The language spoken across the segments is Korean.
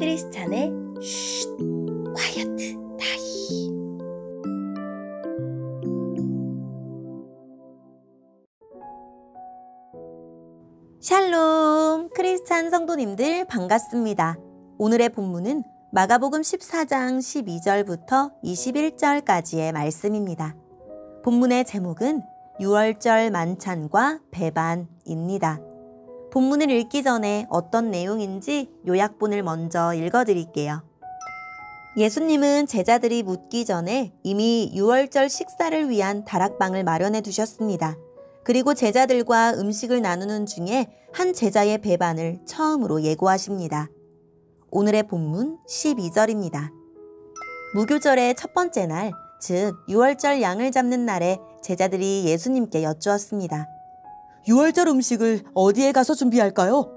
크리스찬의 쉿, 콰이어트 타임. 샬롬, 크리스찬 성도님들 반갑습니다. 오늘의 본문은 마가복음 14장 12절부터 21절까지의 말씀입니다. 본문의 제목은 유월절 만찬과 배반입니다. 본문을 읽기 전에 어떤 내용인지 요약본을 먼저 읽어드릴게요. 예수님은 제자들이 묻기 전에 이미 유월절 식사를 위한 다락방을 마련해 두셨습니다. 그리고 제자들과 음식을 나누는 중에 한 제자의 배반을 처음으로 예고하십니다. 오늘의 본문 12절입니다. 무교절의 첫 번째 날, 즉 유월절 양을 잡는 날에 제자들이 예수님께 여쭈었습니다. 유월절 음식을 어디에 가서 준비할까요?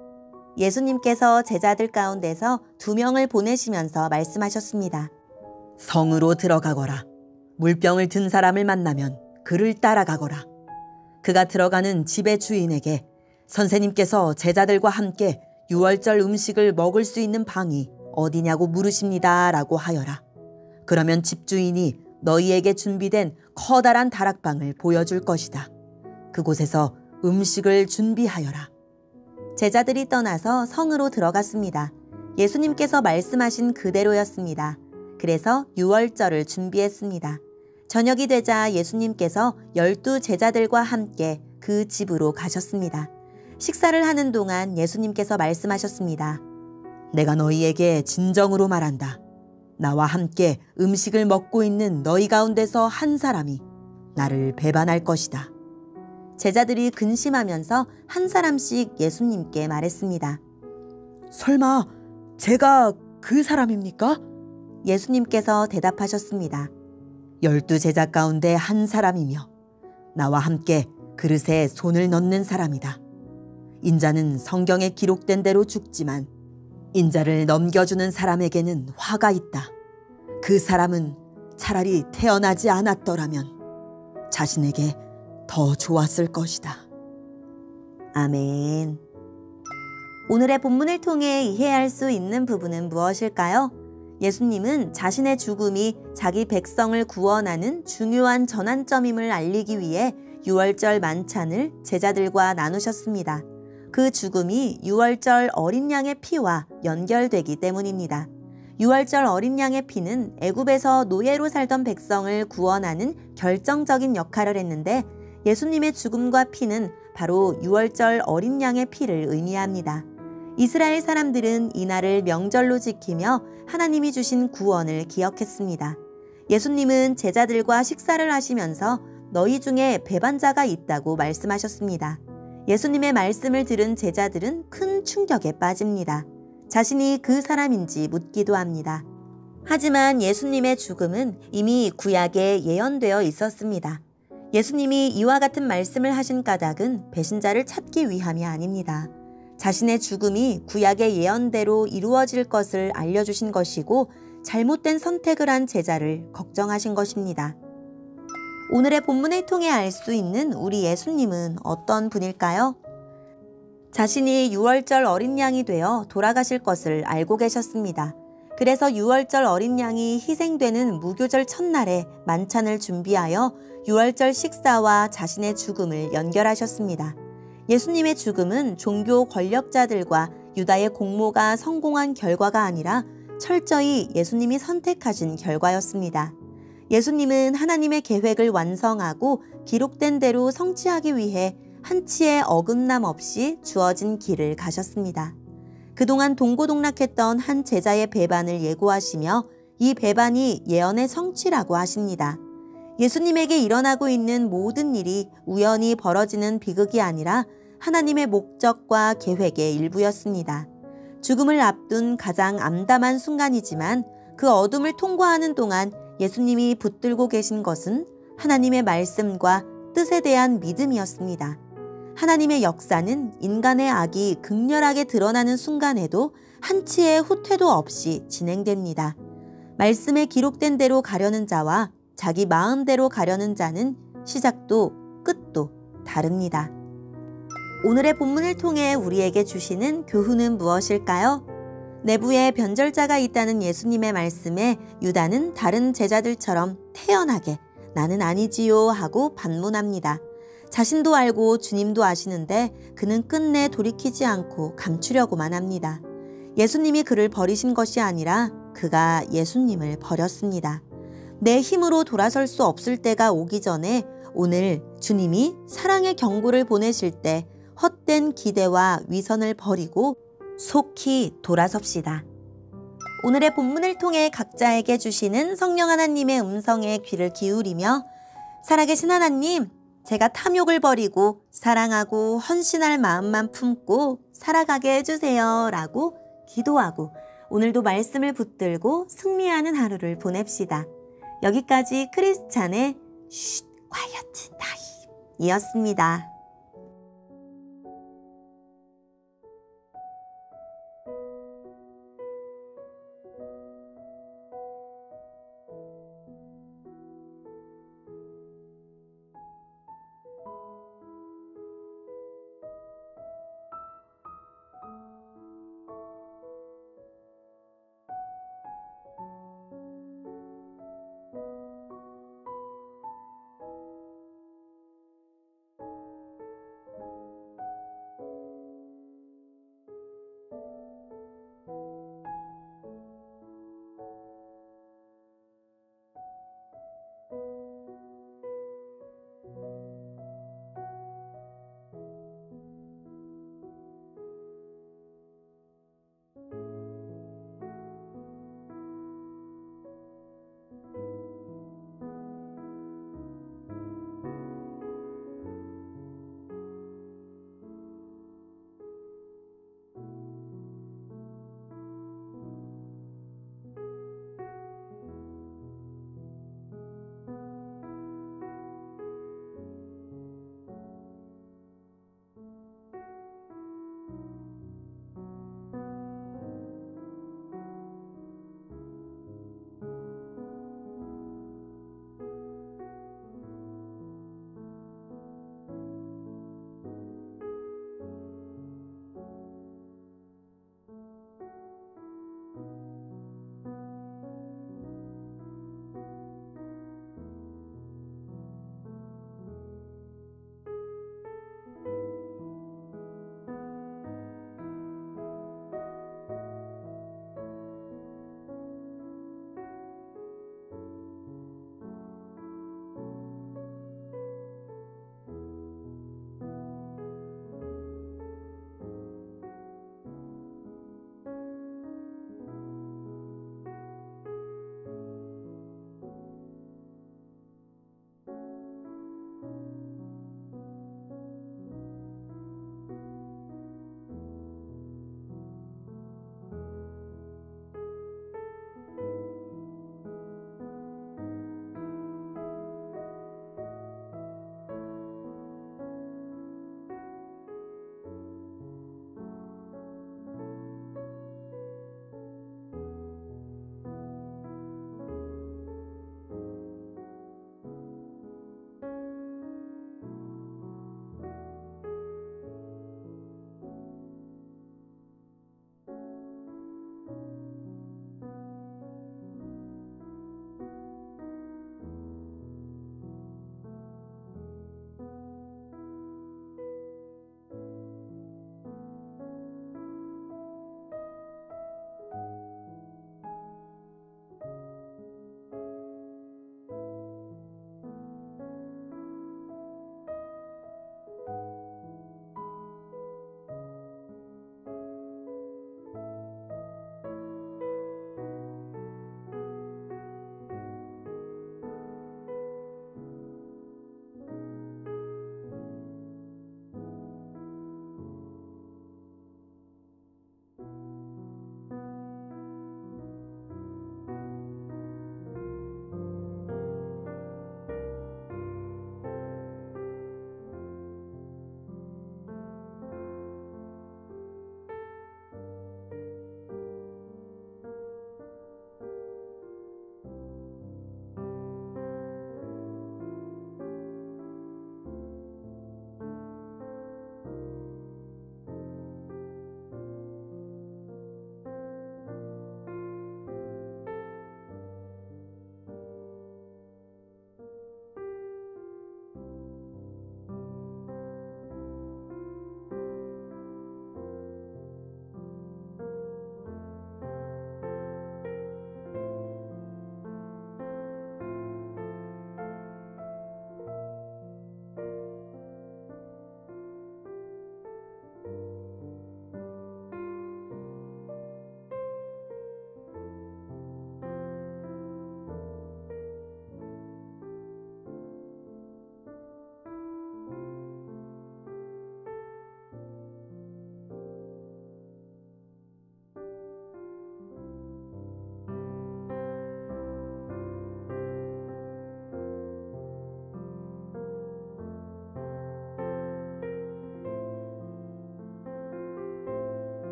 예수님께서 제자들 가운데서 2명을 보내시면서 말씀하셨습니다. 성으로 들어가거라. 물병을 든 사람을 만나면 그를 따라가거라. 그가 들어가는 집의 주인에게 선생님께서 제자들과 함께 유월절 음식을 먹을 수 있는 방이 어디냐고 물으십니다 라고 하여라. 그러면 집주인이 너희에게 준비된 커다란 다락방을 보여줄 것이다. 그곳에서 음식을 준비하여라. 제자들이 떠나서 성으로 들어갔습니다. 예수님께서 말씀하신 그대로였습니다. 그래서 유월절을 준비했습니다. 저녁이 되자 예수님께서 12 제자들과 함께 그 집으로 가셨습니다. 식사를 하는 동안 예수님께서 말씀하셨습니다. 내가 너희에게 진정으로 말한다. 나와 함께 음식을 먹고 있는 너희 가운데서 한 사람이 나를 배반할 것이다. 제자들이 근심하면서 한 사람씩 예수님께 말했습니다. 설마 제가 그 사람입니까? 예수님께서 대답하셨습니다. 12 제자 가운데 한 사람이며 나와 함께 그릇에 손을 넣는 사람이다. 인자는 성경에 기록된 대로 죽지만 인자를 넘겨주는 사람에게는 화가 있다. 그 사람은 차라리 태어나지 않았더라면 자신에게 더 좋았을 것이다. 아멘. 오늘의 본문을 통해 이해할 수 있는 부분은 무엇일까요? 예수님은 자신의 죽음이 자기 백성을 구원하는 중요한 전환점임을 알리기 위해 유월절 만찬을 제자들과 나누셨습니다. 그 죽음이 유월절 어린 양의 피와 연결되기 때문입니다. 유월절 어린 양의 피는 애굽에서 노예로 살던 백성을 구원하는 결정적인 역할을 했는데 예수님의 죽음과 피는 바로 유월절 어린 양의 피를 의미합니다. 이스라엘 사람들은 이날을 명절로 지키며 하나님이 주신 구원을 기억했습니다. 예수님은 제자들과 식사를 하시면서 너희 중에 배반자가 있다고 말씀하셨습니다. 예수님의 말씀을 들은 제자들은 큰 충격에 빠집니다. 자신이 그 사람인지 묻기도 합니다. 하지만 예수님의 죽음은 이미 구약에 예언되어 있었습니다. 예수님이 이와 같은 말씀을 하신 까닭은 배신자를 찾기 위함이 아닙니다. 자신의 죽음이 구약의 예언대로 이루어질 것을 알려주신 것이고 잘못된 선택을 한 제자를 걱정하신 것입니다. 오늘의 본문을 통해 알 수 있는 우리 예수님은 어떤 분일까요? 자신이 유월절 어린 양이 되어 돌아가실 것을 알고 계셨습니다. 그래서 유월절 어린 양이 희생되는 무교절 첫날에 만찬을 준비하여 유월절 식사와 자신의 죽음을 연결하셨습니다. 예수님의 죽음은 종교 권력자들과 유다의 공모가 성공한 결과가 아니라 철저히 예수님이 선택하신 결과였습니다. 예수님은 하나님의 계획을 완성하고 기록된 대로 성취하기 위해 한치의 어긋남 없이 주어진 길을 가셨습니다. 그동안 동고동락했던 한 제자의 배반을 예고하시며 이 배반이 예언의 성취라고 하십니다. 예수님에게 일어나고 있는 모든 일이 우연히 벌어지는 비극이 아니라 하나님의 목적과 계획의 일부였습니다. 죽음을 앞둔 가장 암담한 순간이지만 그 어둠을 통과하는 동안 예수님이 붙들고 계신 것은 하나님의 말씀과 뜻에 대한 믿음이었습니다. 하나님의 역사는 인간의 악이 극렬하게 드러나는 순간에도 한치의 후퇴도 없이 진행됩니다. 말씀에 기록된 대로 가려는 자와 자기 마음대로 가려는 자는 시작도 끝도 다릅니다. 오늘의 본문을 통해 우리에게 주시는 교훈은 무엇일까요? 내부에 변절자가 있다는 예수님의 말씀에 유다는 다른 제자들처럼 태연하게 나는 아니지요 하고 반문합니다. 자신도 알고 주님도 아시는데 그는 끝내 돌이키지 않고 감추려고만 합니다. 예수님이 그를 버리신 것이 아니라 그가 예수님을 버렸습니다. 내 힘으로 돌아설 수 없을 때가 오기 전에 오늘 주님이 사랑의 경고를 보내실 때 헛된 기대와 위선을 버리고 속히 돌아섭시다. 오늘의 본문을 통해 각자에게 주시는 성령 하나님의 음성에 귀를 기울이며 살아계신 하나님, 제가 탐욕을 버리고 사랑하고 헌신할 마음만 품고 살아가게 해주세요 라고 기도하고 오늘도 말씀을 붙들고 승리하는 하루를 보냅시다. 여기까지 크리스찬의 쉿 콰이어트 타임 이었습니다.